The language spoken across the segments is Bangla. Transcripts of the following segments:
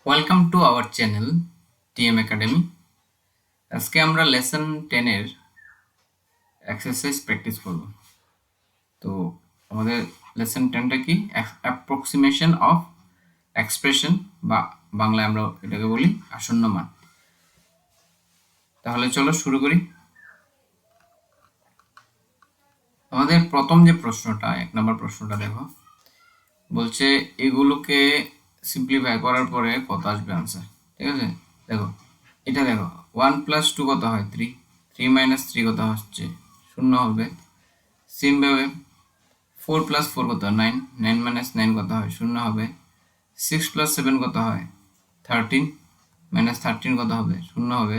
Welcome to our channel TM academy. আজকে আমরা লেসন 10 এর এক্সারসাইজ প্র্যাকটিস করব। তো আমাদের লেসন 10টা কি? অ্যাপ্রক্সিমেশন অফ এক্সপ্রেশন, বা বাংলায় আমরা এটাকে বলি আসন্ন মান। তাহলে চলো শুরু করি। আমাদের প্রথম যে প্রশ্নটা, 1 নম্বর প্রশ্নটা দেখো, বলছে এগুলোকে সিম্পলিফাই করার পরে কত আসবে আনসার। ঠিক আছে, দেখো এটা দেখো, 1 + 2 কত হয়? 3, 3 - 3 কত হচ্ছে? 0 হবে। সেমভাবে 4 + 4 কত? 9, 9 - 9 কত হয়? 0 হবে। 6 + 7 কত হয়? 13, -13 কত হবে? 0 হবে।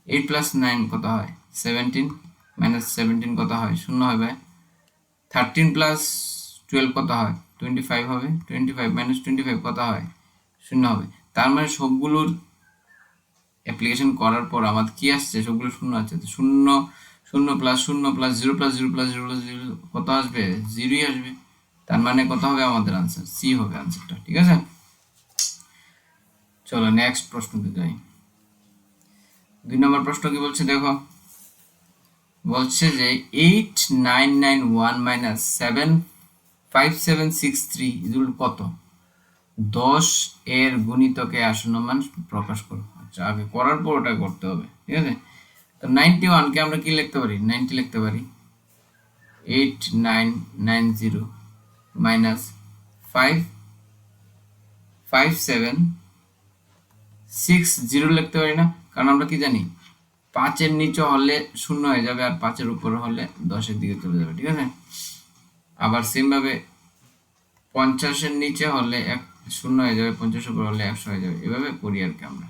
8 + 9 কত হয়? 17, -17 কত হয়? 0 হবে। 13 + 12 কত হয়? 25 হবে। 25 - 25 কত হয়? 0 হবে। তার মানে সবগুলোর অ্যাপ্লিকেশন করার পর আমাদের কি আসছে? সবগুলো 0 আছে। তো 0, 0 + 0 + 0 + 0 + 0 + 0 কত আসবে? 0ই আসবে। তার মানে কত হবে আমাদের আনসার? সি হবে আনসারটা। ঠিক আছে, চলো নেক্সট প্রশ্নতে যাই। 2 নম্বর প্রশ্ন কি বলছে দেখো, বলছে যে 8991 - 75763 কত? 10 এর গুণিতকে আসন্ন মান প্রকাশ করো। আচ্ছা, আগে করার পর ওটা করতে হবে। ঠিক আছে, তো 91 কে আমরা কি লিখতে পারি? 90 লিখতে পারি। 8990 - 55760 লিখতে পারি না? কারণ আমরা কি জানি, 5 এর নিচে হলে 0 হয়ে যাবে, আর 5 এর উপরে হলে 10 এর দিকে চলে যাবে। ঠিক আছে, আবার সেম ভাবে 50 এর নিচে হলে 0 হয়ে যাবে, 50 এর উপরে হলে 100 হয়ে যাবে। এভাবে করি আর কি আমরা।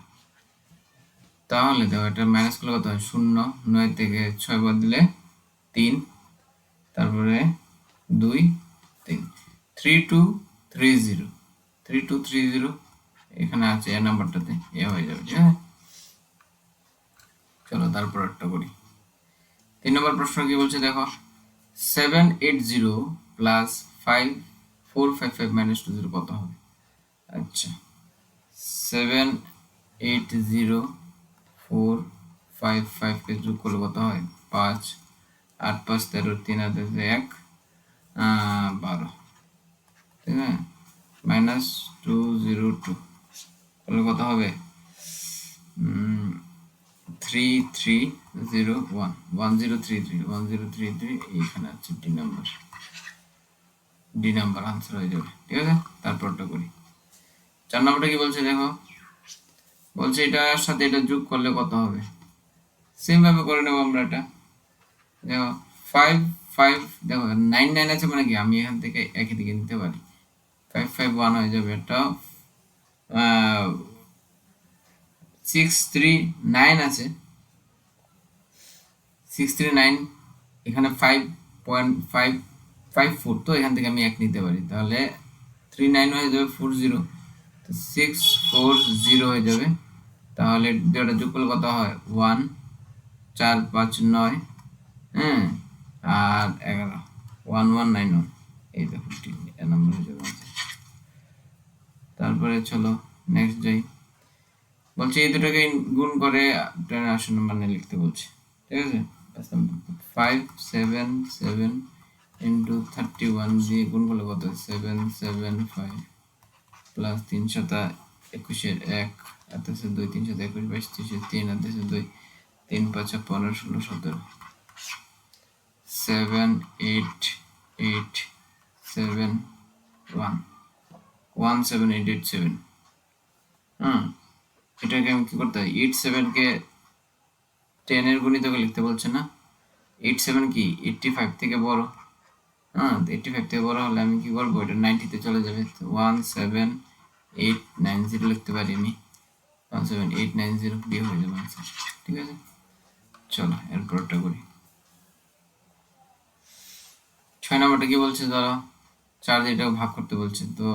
তাহলে দেখো, এটা মাইনাস করলে কত হয়? 0, 9 থেকে 6 বাদ দিলে 3, তারপরে 2, 3, 3230, 3230 এখানে আছে, এ নাম্বারটাতে এ হয়ে যাবে। ঠিক আছে, চলো তারপর একটা করি। 3 নম্বর প্রশ্ন কি বলছে দেখো, 780 + 5455 - 20 কত হবে? আচ্ছা, 780 কে যোগ করলে কত হয়? 5, 8 × 5 = 13, 3 × 1 12। ঠিক আছে, -202 তাহলে কত হবে? 3301, 1033 এইখানে আছে। ডি নাম্বার আনসার হয়ে যাবে। ঠিক আছে, তারপরটা করি। 4 নম্বরটা কি বলছে দেখো, বলছে এটার সাথে এটা যোগ করলে কত হবে? সেম ভাবে করে নেব আমরা এটা। দেখো 5 5 দেখো 9 9 আছে, মানে কি আমি এখান থেকে একই দিকে নিতে পারি। 551 হয়ে যাবে। এটা 639 আছে, 639 এখানে 5.554, তো এখান থেকে আমি 1 নিতে পারি। তাহলে 39 হয়ে যাবে 40, তো 640 হয়ে যাবে। তাহলে দুটো যোগ করলে কত হয়? 1, 4, 5, 9, হ্যাঁ, আর 11, 1191। এই দেখো এ নাম্বার হয়ে যাবে। তারপরে চলো নেক্সট যাই। বলছে এই দুটোকে গুণ করে আসন্ন মানে লিখতে বলছে। ঠিক আছে, 577 × 31 দিয়ে গুণ করলে কত? 775 প্লাস 3 × 21 1, 2, 3 × 21 22, 3 × 2, 3 × 5 = 15, 16, 17, 78871 17887। এটাকে আমি কি করতে হয়? 87 কে 10 এর গুণিতকে লিখতে বলছে না? 87 কি 85 থেকে বড়? 85 থেকে বড় হলে আমি কি করবো? এটা 90 তে চলে যাবে। 17890 লিখতে পারি আমি। 17890 ডি হয়ে যাবে আনসার। ঠিক আছে, চলো এরপরটা করি। 6 নম্বরটা কি বলছে ধরো, 4 দিয়ে এটাকে ভাগ করতে বলছে। তো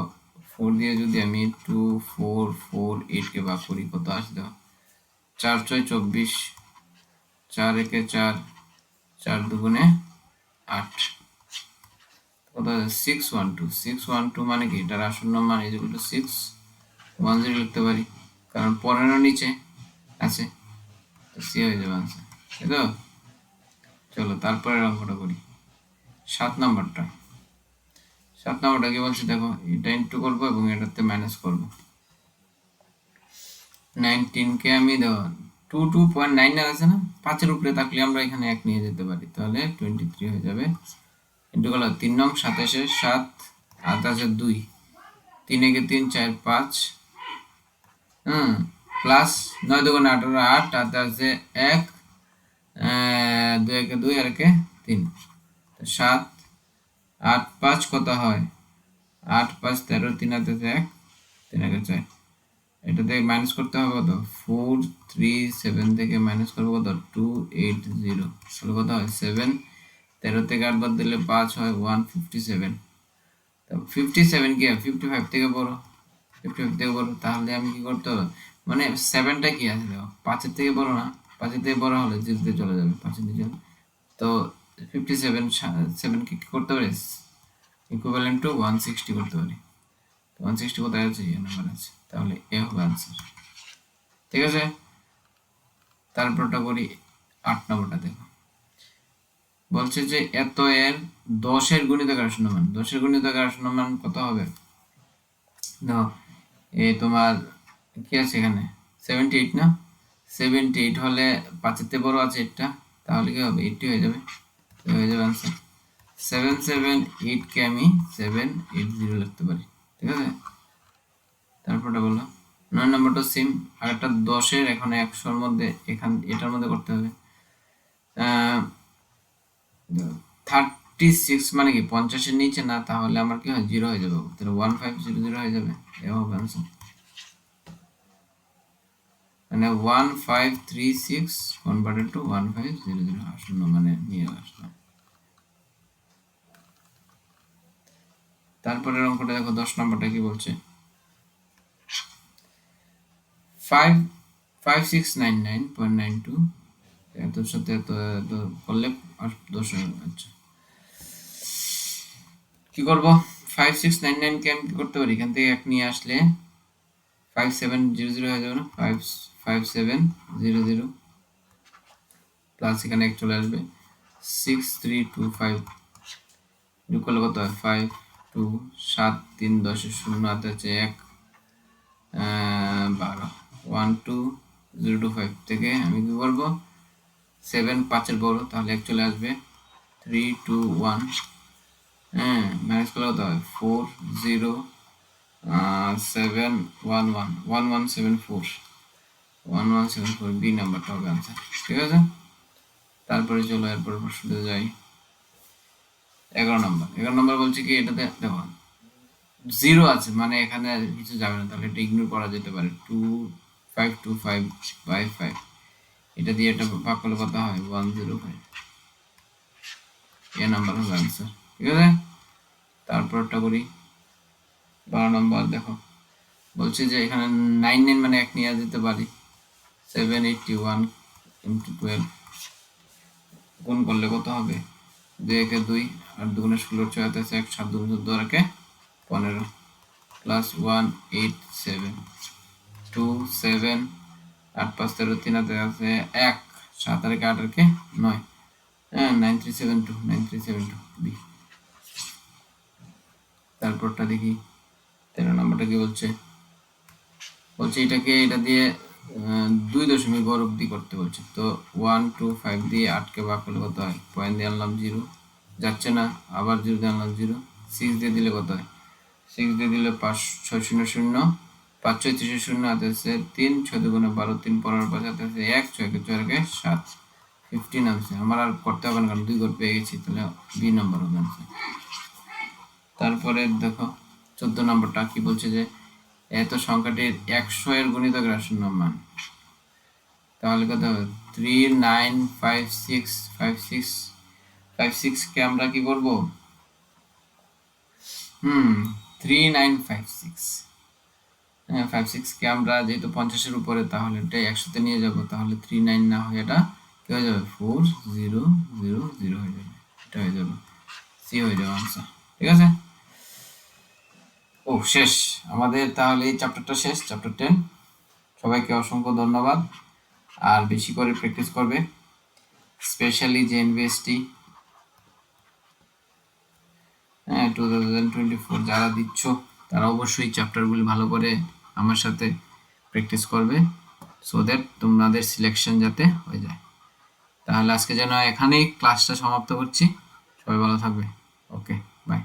4 দিয়ে যদি আমি 2448 কে ভাগ করি, কত আসে দেখো? 4 × 6 = 24, 4 × 1 = 4, 4 × 2 = 8, কত? 612। 612 মানে কি? এটার আসন্ন মান = 6, 10 লিখতে পারি, কারণ 15 নিচে আছে, তো সি হয়ে যাবে আনসার, তাই তো। চলো তারপরে অঙ্কটা করি, 7 নম্বরটা। 7 নম্বরটা কি বলছে দেখো, এটা ইন্টু করবো এবং এটাতে মাইনাস করবো। 19 কে আমি দেখো 22.9 আছে না, 5-এর উপরে থাকলে আমরা এখানে 1 নিয়ে যেতে পারি, তাহলে 23 হয়ে যাবে। ইন্টু করলে 3 নং 27 7 8 আছে 2, 3 একে 3 4 5, প্লাস 9 দুগুণে 18 8 8 আছে 1, 2 একে 2 আর একে 3, 7 8 5 কত হয়, 8 5 13, 3 হাতে 1, 3 একে 4, এটা থেকে মাইনাস করতে হবে কত, 437 থেকে মাইনাস করবো কত, 280, তাহলে কত হয় 7, 13 থেকে 8 বাদ দিলে 5 হয় 157, 57 কি 55 থেকে বড়, 55 থেকে বড়, তাহলে আমি কি করতে হবে, মানে 7টা কি আছে দেখো 5-এর থেকে বড় না, 5-এর থেকে বড় হলে 0-তে চলে যাবে, 5-এর নিচে, তো 57 7 কে কি করতে পারি, ইকুইভ্যালেন্ট টু 160 করতে পারি, 160 কোথায় আছে, এই নাম্বার আছে, তাহলে এ হবে আনসার, ঠিক আছে। তারপরটা করি 8 নম্বরটা দেখো, বলছে যে এত এর 10-এর গুণিতকের শূন্যমান, 10-এর গুণিতকের শূন্যমান কত হবে, দেখো এই তোমার কি আছে এখানে 78 না, 78 হলে 5-এর থেকে বড় আছে এটা, তাহলে কি হবে 80 হয়ে যাবে, হয়ে যাবে আনসার। 778 কে আমি 780 লিখতে পারি, ঠিক আছে। তারপরটা বলো 9 নম্বরটা সেম, আর একটা 10-এর এখন 100-এর মধ্যে এখান এটার মধ্যে করতে হবে। 36 মানে কি 50-এর নিচে না, তাহলে আমার কি হয় 0 হয়ে যাবে, তাহলে 1500 হয়ে যাবে, এ হবে আনসার, মানে 1536 কনভার্টেড টু 1500 আসলো, মানে নিয়ে আসলাম। তারপরের অঙ্কটা দেখো 10 নম্বরটা কি বলছে, 5699.92, এত সাথে এত এত করলে 10 হবে, আচ্ছা কি করবো, 5699 কে আমি কি করতে পারি, এখান থেকে 1 নিয়ে আসলে 5700 হয়ে যাবে না, 5700 প্লাস এখানে 1 চলে আসবে, 6325 যোগ করলে কত হয় 5 2 7 3 10 0 হাতে আছে 1 12 12025 থেকে আমি কি করবো 7 5-এর বড়, তাহলে 1 চলে আসবে 321, মাইনাস করলে কত হয় 40 711 1174 1174, বি নাম্বারটা হবে আনসার, ঠিক আছে। তারপরে চলো এরপর প্রশ্নতে যাই, 11 নম্বর বলছে কি এটাতে দেখো 0 আছে, মানে এখানে কিছু যাবে না, তাহলে এটা ইগনোর করা যেতে পারে, 2525/5, এটা দিয়ে এটা ভাগ করলে কত হয় 105, এ নাম্বার হবে আনসার, ঠিক আছে। তারপরটা করি 12 নম্বর, দেখো বলছে যে এখানে 99 মানে 1 নিয়ে যেতে পারি, 781 × 12 গুণ করলে কত হবে, 2 একে 2 আর 2 গুণে 16 6 হাতে 1 7 2 14 আর একে 15 প্লাস 187 27 8 5 13 3 হাতে আছে 1 7 আর একে 8 আর একে 9, 9372 বি। তারপরটা দেখি 13 নম্বরটা কি বলছে, এটাকে এটা দিয়ে 2 দশমিক ঘর অবধি করতে বলছে, তো 1 2 5 দিয়ে 8কে ভাগ করলে কত হয়, পয়েন্ট দিয়ে আনলাম 0, যাচ্ছে না, আবার 0 দিয়ে আনলাম 0, 6 দিয়ে দিলে কত হয়, 6 দিয়ে দিলে 5 6 0 0 5 6 3 0 হাতে আছে 3 6 2 12 3 15 5 হাতে আছে 1 6 কে 4 কে 7 15 আছে, আমার আর করতে হবে না কারণ 2 ঘর পেয়ে গেছি, তাহলে বি নাম্বার হবে আনসার। তারপরে দেখো 14 নম্বরটা কি বলছে যে এত সংখ্যাটির 100 এর গুণিতকের আসন্ন মান, তাহলে কত হবে 395656 কে আমরা কি করব, 3956, 56 কে আমরা যেহেতু 50-এর উপরে, তাহলে এটা 100-তে নিয়ে যাব, তাহলে 39 না হয়ে এটা কি হয়ে যাবে 4000 হয়ে যাবে, এটা হয়ে যাবে, সি হয়ে যাবে আনসার, ঠিক আছে। ও শেষ আমাদের, তাহলে এই চ্যাপ্টারটা শেষ, চ্যাপ্টার 10। সবাইকে অসংখ্য ধন্যবাদ, আর বেশি করে প্র্যাকটিস করবে, স্পেশালি জেএনভিএসটি 2024 যারা দিচ্ছ তারা অবশ্যই চ্যাপ্টারগুলি ভালো করে আমার সাথে প্র্যাকটিস করবে, সো দ্যাট তোমাদের সিলেকশন যাতে হয়ে যায়। তাহলে আজকে যেন এখানেই ক্লাসটা সমাপ্ত করছি, সবাই ভালো থাকবে, ওকে।